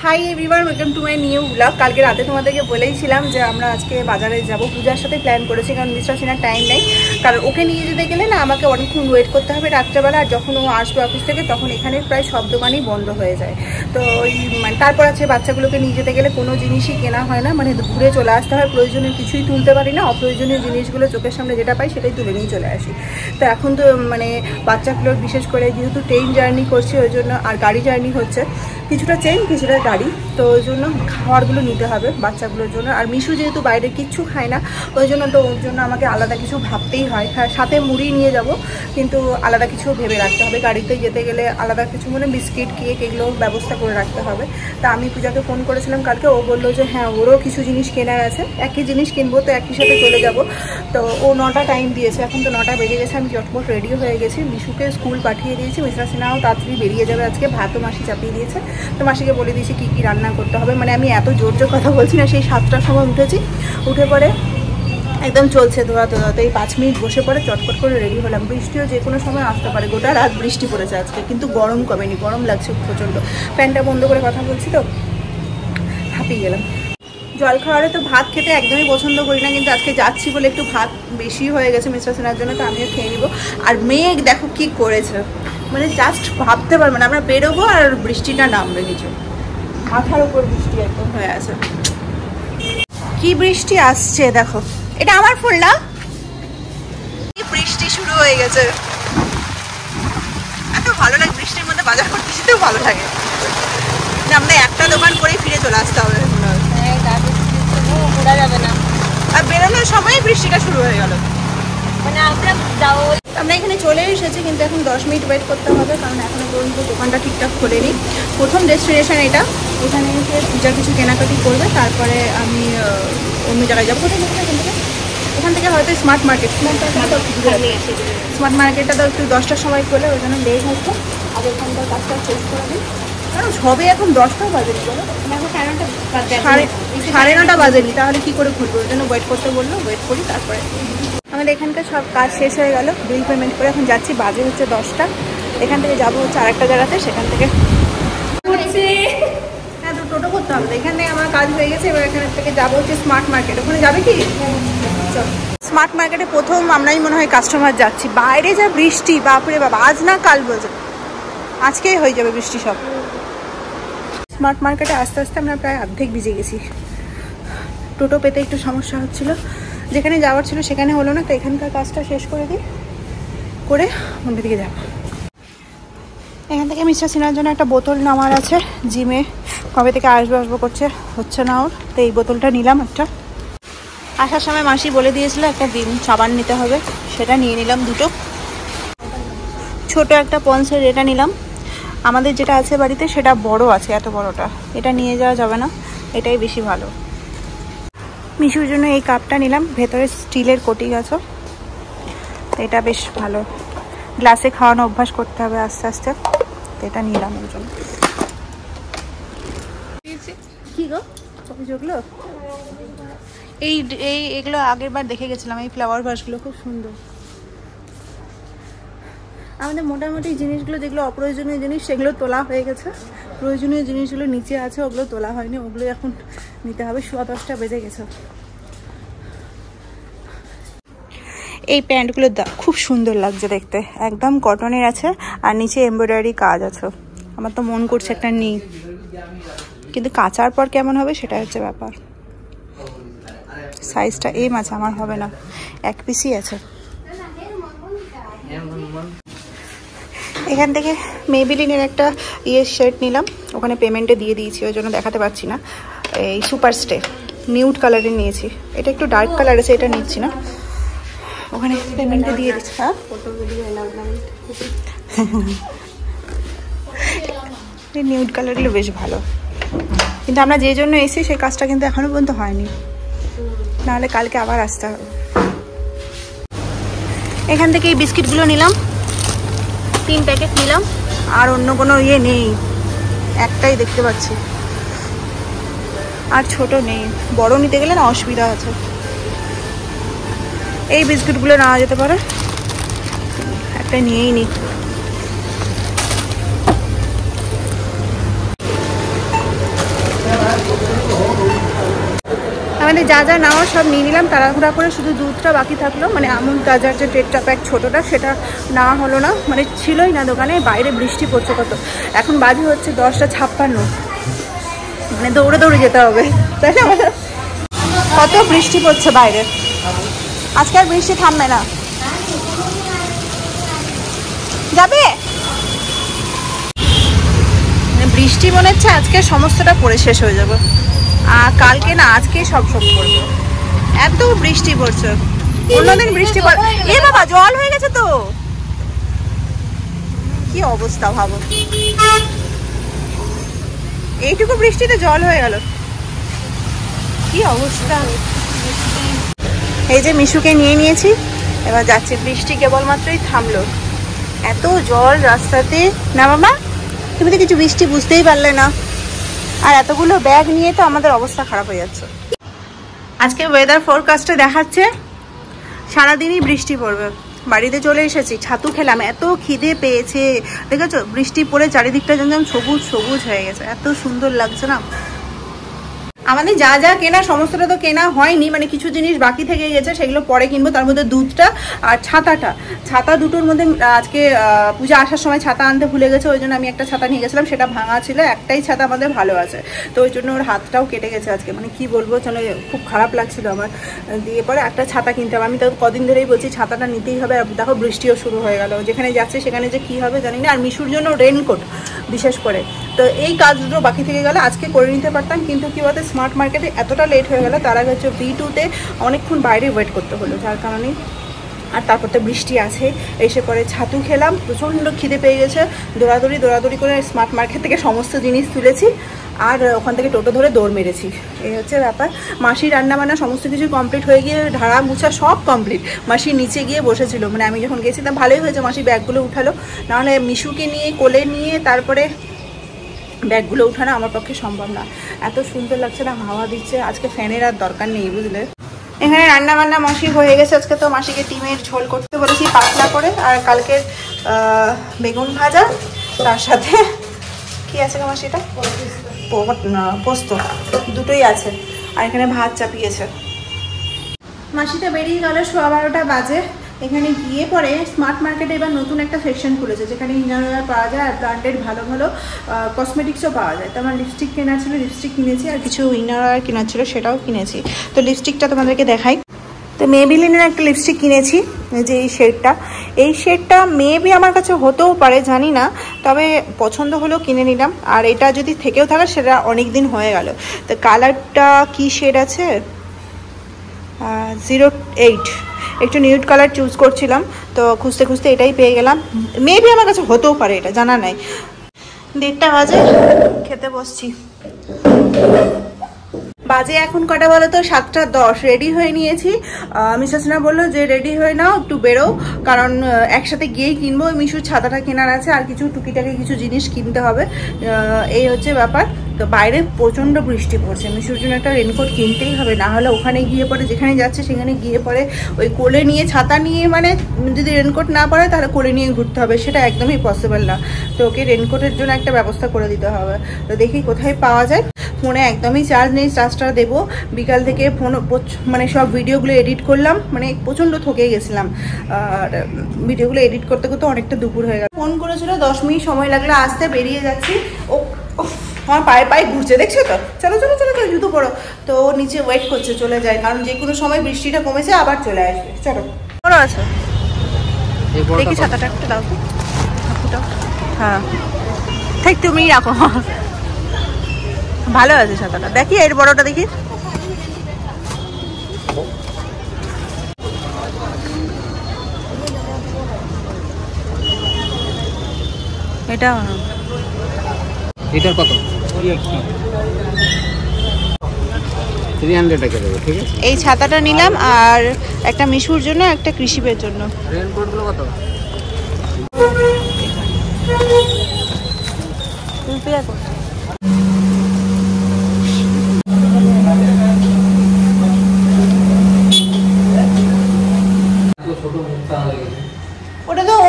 Hi everyone, welcome to my new blog. কালকে রাতে তোমাদেরকে বলেইছিলাম যে আমরা আজকে বাজারে যাব, পূজার সাথে প্ল্যান করেছি, কারণ মিস্টার সিনার টাইম নেই। কারণ ওকে নিয়ে যেতে গেলে না আমাকে অনেকক্ষণ ওয়েট করতে হবে রাত্রেবেলা, আর যখন ও আসবে অফিস থেকে তখন এখানে প্রায় সব দোকানই বন্ধ হয়ে যায়। তো ওই তারপর আছে বাচ্চাগুলোকে নিয়ে যেতে গেলে কোনো জিনিসই কেনা হয় না, মানে ঘুরে চলে আসতে হয়, প্রয়োজনীয় কিছুই তুলতে পারি না, অপ্রয়োজনীয় জিনিসগুলো চোখের সামনে যেটা পাই সেটাই তুলে নিয়ে চলে আসি। তো এখন তো মানে বাচ্চাগুলোর বিশেষ করে যেহেতু ট্রেন জার্নি করছি ওই জন্য, আর গাড়ি জার্নি হচ্ছে, কিছুটা ট্রেন কিছুটা গাড়ি, তো ওই জন্য খাবারগুলো নিতে হবে বাচ্চাগুলোর জন্য। আর মিশু যেহেতু বাইরে কিচ্ছু খায় না ওই জন্য, তো ওর জন্য আমাকে আলাদা কিছু ভাবতেই হয়। হ্যাঁ, সাথে মুড়ি নিয়ে যাব, কিন্তু আলাদা কিছু ভেবে রাখতে হবে। গাড়িতে যেতে গেলে আলাদা কিছু মানে বিস্কিট কেক এগুলো ব্যবস্থা করে রাখতে হবে। তা আমি পূজাকে ফোন করেছিলাম কালকে, ও বললো যে হ্যাঁ ওরও কিছু জিনিস কেনার আছে, একই জিনিস কিনবো, তো একই সাথে চলে যাব। তো ও 9টা টাইম দিয়েছে, এখন তো 9টা বেজে গেছে, আমি চটপট রেডিও হয়ে গেছি, মিশুকে স্কুল পাঠিয়ে দিয়েছি। মিস্টার সিনহাও তাড়াতাড়ি বেরিয়ে যাবে আজকে, ভাতও মাসি চাপিয়ে দিয়েছে। তো মাসিকে বলে দিয়েছি কী কী রান্না করতে হবে। মানে আমি এত জোর জোর কথা বলছি না, সেই 7টার সময় উঠেছি, উঠে পরে একদম চলছে ধোয়াতে ধোয়াতে, এই 5 মিনিট বসে পরে চটপট করে রেডি হলাম। বৃষ্টিও যে কোনো সময় আসতে পারে, গোটা রাত বৃষ্টি পড়েছে আজকে, কিন্তু গরম কমেনি, গরম লাগছে প্রচণ্ড। ফ্যানটা বন্ধ করে কথা বলছি তো হাঁপিয়ে গেলাম। জল খাওয়ারে তো ভাত খেতে একদমই পছন্দ করি না, কিন্তু আজকে যাচ্ছি বলে একটু ভাত বেশি হয়ে গেছে মিস্টার সিনহার জন্য, তো আমিও খেয়ে নিব। আর মেঘ দেখো কি করেছে, মানে জাস্ট ভাবতে পারবে না, আমরা বেরোবো আর বৃষ্টিটা নামবে কিছু, মাথার উপর বৃষ্টি একদম হয়ে আছে। কি বৃষ্টি আসছে দেখো, এটা আমার ফুল না, বৃষ্টি শুরু হয়ে গেছে। এত ভালো লাগে বৃষ্টির মধ্যে বাজার করতে, যেতেও ভালো লাগে। আমরা একটা দোকান করেই ফিরে চলে আসতে হবে, ঘোরা যাবে না। আর বেরোনোর সময় বৃষ্টিটা শুরু হয়ে গেল, মানে আমরা এখানে চলে এসেছি, কিন্তু এখন 10 মিনিট ওয়েট করতে হবে, কারণ এখনো পর্যন্ত দোকানটা ঠিকঠাক খোলেনি। প্রথম ডেস্টিনেশন এটা, এখানে এসে পূজা কিছু কেনাকাটি করবে, তারপরে আমি অন্য জায়গায় যাবো। কোথায় যাবো এখান থেকে হয়তো স্মার্ট মার্কেট, স্মার্ট মার্কেটটা তো একটু 10টার সময় খোলে, ওই জন্য লেট হচ্ছে। আগে এখানকার কাজটা চেক করে দিই, কারণ সবে এখন 10টাও বাজেনি, বলো সাড়ে 9টা বাজেনি, তাহলে কি করে খুলবো? ওই জন্য ওয়েট করতে বললো, ওয়েট করি। তারপরে আমাদের এখানকার সব কাজ শেষ হয়ে গেল, বিল পেমেন্ট করে এখন যাচ্ছি, বাজে হচ্ছে 10টা। এখান থেকে যাবো হচ্ছে আরেকটা জায়গাতে, সেখান থেকে হ্যাঁ তো টোটো করতে হবে। এখানে আমার কাজ হয়ে গেছে, এবার এখান থেকে যাবো হচ্ছে স্মার্ট মার্কেট। ওখানে যাবে কি? স্মার্ট মার্কেটে প্রথম আমরাই মনে হয় কাস্টমার যাচ্ছি। বাইরে যা বৃষ্টি, বাপরে বাবা, আজ না কাল বলছে, আজকেই হয়ে যাবে বৃষ্টি সব। স্মার্ট মার্কেটে আস্তে আস্তে আমরা প্রায় অর্ধেক ভিজে গেছি। টোটো পেতে একটু সমস্যা হচ্ছিলো, যেখানে যাওয়ার ছিল সেখানে হলো না, তো এখানকার কাজটা শেষ করে দিই, করে মন্দির দিকে যাব। এখান থেকে মিস্টার সিনহার জন্য একটা বোতল নেওয়ার আছে, জিমে কবে থেকে আসবো করছে, হচ্ছে না ওর, তো এই বোতলটা নিলাম একটা। আসার সময় মাসি বলে দিয়েছিল একটা সাবান নিতে হবে, সেটা নিয়ে নিলাম দুটো। ছোট একটা পন্সের এটা নিলাম, আমাদের যেটা আছে বাড়িতে সেটা বড় আছে, এত বড়টা, এটা নিয়ে যাওয়া যাবে না, এটাই বেশি ভালো। মিশুর জন্য এই কাপটা নিলাম, ভেতরে স্টিলের কোটিং আছে, এটা বেশ ভালো, গ্লাসে খাওয়ানো অভ্যাস করতে হবে আস্তে আস্তে, তো এটা নিলাম ওর জন্য। কি গো অভিযোগগুলো, এগুলো আগের বার দেখে গেছিলাম, এই ফ্লাওয়ার ভাসগুলো খুব সুন্দর। আমাদের মোটামুটি জিনিসগুলো যেগুলো অপ্রয়োজনীয় জিনিস সেগুলো তোলা হয়ে গেছে, প্রয়োজনীয় জিনিসগুলো নিচে আছে, ওগুলো তোলা হয়নি, ওগুলো এখন নিতে হবে। 10:15 বেজে গেছে। এই প্যান্টগুলো খুব সুন্দর লাগছে দেখতে, একদম কটনের আছে, আর নিচে এমব্রয়ডারি কাজ আছে। আমার তো মন করছে একটা নিই, কিন্তু কাচার পর কেমন হবে সেটা হচ্ছে ব্যাপার। সাইজটা এম আছে, আমার হবে না, এক পিসই আছে। এখান থেকে মেবিলিনের একটা শার্ট নিলাম, ওখানে পেমেন্টে দিয়ে দিয়েছি, ওই জন্য দেখাতে পারছি না। এই সুপার স্টে নিউড কালারের নিয়েছি, এটা একটু ডার্ক কালার আছে, এটা নিচ্ছি না, ওখানে পেমেন্টে দিয়ে দিচ্ছি। হ্যাঁ এই নিউড কালারগুলো বেশ ভালো, কিন্তু আমরা যে জন্য এসেছি সেই কাজটা কিন্তু এখনো পর্যন্ত হয়নি, নাহলে কালকে আবার আসতে হবে। এখান থেকে এই বিস্কিটগুলো নিলাম, 3 প্যাকেট নিলাম, আর অন্য কোনো ইয়ে নেই, একটাই দেখতে পাচ্ছি, আর ছোট নেই, বড় নিতে গেলে না অসুবিধা আছে। এই বিস্কুটগুলো নেওয়া যেতে পারে, একটা নিয়েই নিই। আমাদের যা যা নেওয়া সব নিয়ে নিলাম তাড়াহুড়া করে, শুধু দুধটা বাকি থাকলো, মানে আমুল তাজার যে টেট্রা প্যাক ছোটোটা সেটা নেওয়া হলো না, মানে ছিলই না দোকানে। বাইরে বৃষ্টি পড়ছে কত, এখন বাজে হচ্ছে 10:56, মানে দৌড়ে দৌড়ে যেতে হবে, তাই না? কত বৃষ্টি পড়ছে বাইরে, আজকে আর বৃষ্টি থামবে না। যাবে বৃষ্টি মনে হচ্ছে আজকে সমস্তটা পড়ে শেষ হয়ে যাবে, আর কালকে না আজকেই সব পড়বে, এত বৃষ্টি পড়ছে। অন্যদিন বৃষ্টি পড়ে, এ বাবা জল হয়ে গেছে তো, কি অবস্থা ভাবো, এইটুকু বৃষ্টিতে জল হয়ে গেল, কি অবস্থা। এই যে মিশুকে নিয়ে নিয়েছি, এবার যাচ্ছি, বৃষ্টি কেবলমাত্রই থামলো, এত জল রাস্তাতে। না বাবা, তুমি তো কিছু বৃষ্টি বুঝতেই পারলে না, আর এতগুলো ব্যাগ নিয়ে তো আমাদের অবস্থা খারাপ হয়ে যাচ্ছে। আজকে ওয়েদার ফোরকাস্টে দেখাচ্ছে সারাদিনই বৃষ্টি পড়বে। বাড়িতে চলে এসেছি, ছাতু খেলাম, এত খিদে পেয়েছে, দেখেছো বৃষ্টি পড়ে চারিদিকটা যেন সবুজ সবুজ হয়ে গেছে, এত সুন্দর লাগছে না। আমাদের যা যা কেনা সমস্তটা তো কেনা হয়নি, মানে কিছু জিনিস বাকি থেকে গেছে, সেগুলো পরে কিনবো। তার মধ্যে দুধটা আর ছাতা দুটোর মধ্যে আজকে পূজা আসার সময় ছাতা আনতে ভুলে গেছে, ওই জন্য আমি একটা ছাতা নিয়ে গেছিলাম, সেটা ভাঙা ছিল, একটাই ছাতা আমাদের ভালো আছে, তো ওই জন্য ওর হাতটাও কেটে গেছে আজকে, মানে কি বলবো, যেন খুব খারাপ লাগছিল আমার। দিয়ে পরে একটা ছাতা কিনতে হবে, আমি তো কদিন ধরেই বলছি ছাতাটা নিতেই হবে, আর দেখো বৃষ্টিও শুরু হয়ে গেল, যেখানে যাচ্ছে সেখানে যে কী হবে জানি না। আর মিশুর জন্য রেনকোট বিশেষ করে, তো এই কাজ দুটো বাকি থেকে গেলে আজকে করে নিতে পারতাম, কিন্তু কী বলতে স্মার্ট মার্কেটে এতটা লেট হয়ে গেল, তার আগে হচ্ছে V2-তে অনেকক্ষণ বাইরে ওয়েট করতে হলো, যার কারণে। আর তারপর তো বৃষ্টি আছে, এসে পরে ছাতু খেলাম, প্রচণ্ড খিদে পেয়ে গেছে, দৌড়াদৌড়ি করে স্মার্ট মার্কেট থেকে সমস্ত জিনিস তুলেছি, আর ওখান থেকে টোটো ধরে দৌড় মেরেছি, এই হচ্ছে ব্যাপার। মাসির রান্নাবান্না সমস্ত কিছু কমপ্লিট হয়ে গিয়ে, ঢাড়া মুছা সব কমপ্লিট, মাসি নিচে গিয়ে বসেছিল, মানে আমি যখন গেছিলাম ভালোই হয়েছে, মাসি ব্যাগগুলো উঠালো, নাহলে মিশুকে নিয়ে কোলে নিয়ে তারপরে ব্যাগগুলো উঠানো আমার পক্ষে সম্ভব না। এত সুন্দর লাগছে না, হাওয়া দিচ্ছে, আজকে ফ্যানের আর দরকার নেই, বুঝলে। এখানে রান্না বান্না মাসি হয়ে গেছে, আজকে তো মাসিকে ডিমের ঝোল করতে বলেছি পাতলা করে, আর কালকের বেগুন ভাজা, তার সাথে কি আছে গো মাসি, এটা পোস্ত, দুটোই আছে, আর এখানে ভাত চাপিয়েছে। মাসিটা বেরিয়ে গেল 12:15 বাজে। এখানে গিয়ে পরে স্মার্ট মার্কেটে এবার নতুন একটা সেকশন খুলেছে, যেখানে ইনারওয়্যার পাওয়া যায়, আর ব্র্যান্ডেড ভালো ভালো কসমেটিক্সও পাওয়া যায়। তো আমার লিপস্টিক কেনা ছিল, লিপস্টিক কিনেছি, আর কিছু ইনারওয়্যার কেনা ছিল, সেটাও কিনেছি। তো লিপস্টিকটা তোমাদেরকে দেখাই। তো মেবিলিনের একটা লিপস্টিক কিনেছি, যে এই শেডটা মেবি আমার কাছে হতেও পারে, জানি না, তবে পছন্দ হলেও কিনে নিলাম। আর এটা যদি থেকেও থাকে সেটা অনেক দিন হয়ে গেল। তো কালারটা কি শেড আছে, 08, একটু নিউড কালার চুজ করছিলাম, তো খুঁজতে খুঁজতে এটাই পেয়ে গেলাম। মেবি আমার কাছে হতেও পারে, এটা জানা নাই। 1:30 বাজে, খেতে বসছি। বাজে এখন কটা বলো তো, 7:10। রেডি হয়ে নিয়েছি, মিসেস সিনহা বললো যে রেডি হয়ে নাও, একটু বেরো, কারণ একসাথে গিয়েই কিনবো। মিশুর ছাতাটা কেনার আছে, আর কিছু টুকিটাকি কিছু জিনিস কিনতে হবে, এই হচ্ছে ব্যাপার। তো বাইরে প্রচণ্ড বৃষ্টি পড়ছে, মিশুর জন্য একটা রেনকোট কিনতেই হবে, না হলে ওখানে গিয়ে পরে, যেখানে যাচ্ছে সেখানে গিয়ে পরে ওই কোলে নিয়ে ছাতা নিয়ে, মানে যদি রেনকোট না পরে তাহলে কোলে নিয়ে ঘুরতে হবে, সেটা একদমই পসিবল না। তো ওকে রেনকোটের জন্য একটা ব্যবস্থা করে দিতে হবে। তো দেখি কোথায় পাওয়া যায়। ফোনে একদমই চার্জ নেই, চার্জটা দেবো বিকাল থেকে। ফোন মানে সব ভিডিওগুলো এডিট করলাম, মানে প্রচণ্ড থকে গেছিলাম, আর ভিডিওগুলো এডিট করতে করতে অনেকটা দুপুর হয়ে গেল। ফোন করেছিল, 10 মিনিট সময় লাগলো আসতে, বেরিয়ে যাচ্ছি। ও আমার পায়ে ঘুরছে, দেখছো তো, চলো চলো চলো চলো, জুতো পড়ো। তো ও নিচে ওয়েট করছে, চলে যায়, কারণ যে কোনো সময় বৃষ্টিটা কমেছে আবার চলে আসবে। চলো, বড় আছো, দেখি ছাতাটা একটা দাও, হ্যাঁ ঠিক তুমিই রাখো, ভালো আছে ছাতাটা, দেখি এর বড়টা দেখি। এটা এটার কত? 300 টাকা দেবে, ঠিক আছে। এই ছাতাটা নিলাম, আর একটা মিশুর জন্য, একটা কৃষিবের জন্য। রেইনকোটগুলো কত?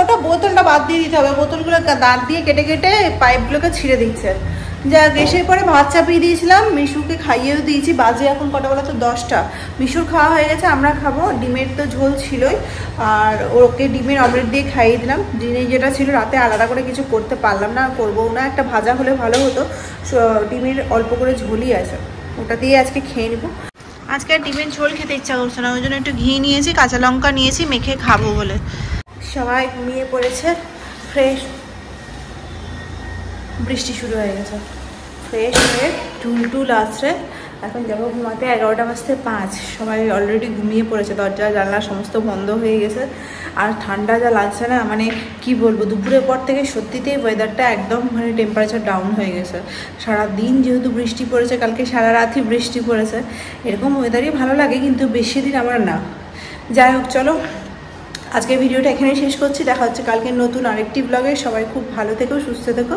ওটা বোতলটা বাদ দিয়ে দিতে হবে, বোতলগুলো দাঁত দিয়ে কেটে কেটে পাইপগুলোকে ছিঁড়ে দিচ্ছে, যা এসে পরে ভাত চাপিয়ে দিয়েছিলাম, মিশুকে খাইয়েও দিয়েছি। বাজে এখন কটা বলা তো 10টা। মিশুর খাওয়া হয়ে গেছে, আমরা খাবো। ডিমের তো ঝোল ছিলই, আর ওকে ডিমের অমলেট দিয়ে খাইয়ে দিলাম। দিনে যেটা ছিল রাতে আলাদা করে কিছু করতে পারলাম না, করবো না। একটা ভাজা হলে ভালো হতো, ডিমের অল্প করে ঝোলই আছে, ওটা দিয়ে আজকে খেয়ে নেবো। আজকে আর ডিমের ঝোল খেতে ইচ্ছা করছে না, ওই জন্য একটু ঘি নিয়েছি, কাঁচা লঙ্কা নিয়েছি, মেখে খাবো বলে। সবাই ঘুমিয়ে পড়েছে। ফ্রেশ, বৃষ্টি শুরু হয়ে গেছে। ফ্রেশ হয়ে টুলটুল আসছে, এখন যাবো ঘুমাতে। 11:05। সবাই অলরেডি ঘুমিয়ে পড়েছে, দরজা জানলা সমস্ত বন্ধ হয়ে গেছে। আর ঠান্ডা যা লাগছে না, মানে কি বলবো, দুপুরের পর থেকে সত্যিতেই ওয়েদারটা একদম মানে টেম্পারেচার ডাউন হয়ে গেছে। সারাদিন যেহেতু বৃষ্টি পড়েছে, কালকে সারা রাতই বৃষ্টি পড়েছে। এরকম ওয়েদারই ভালো লাগে, কিন্তু বেশি দিন আমার না। যাই হোক, চলো আজকের ভিডিওটা এখানেই শেষ করছি। দেখা হচ্ছে কালকে নতুন আরেকটি ব্লগে। সবাই খুব ভালো থেকো, সুস্থ থেকো।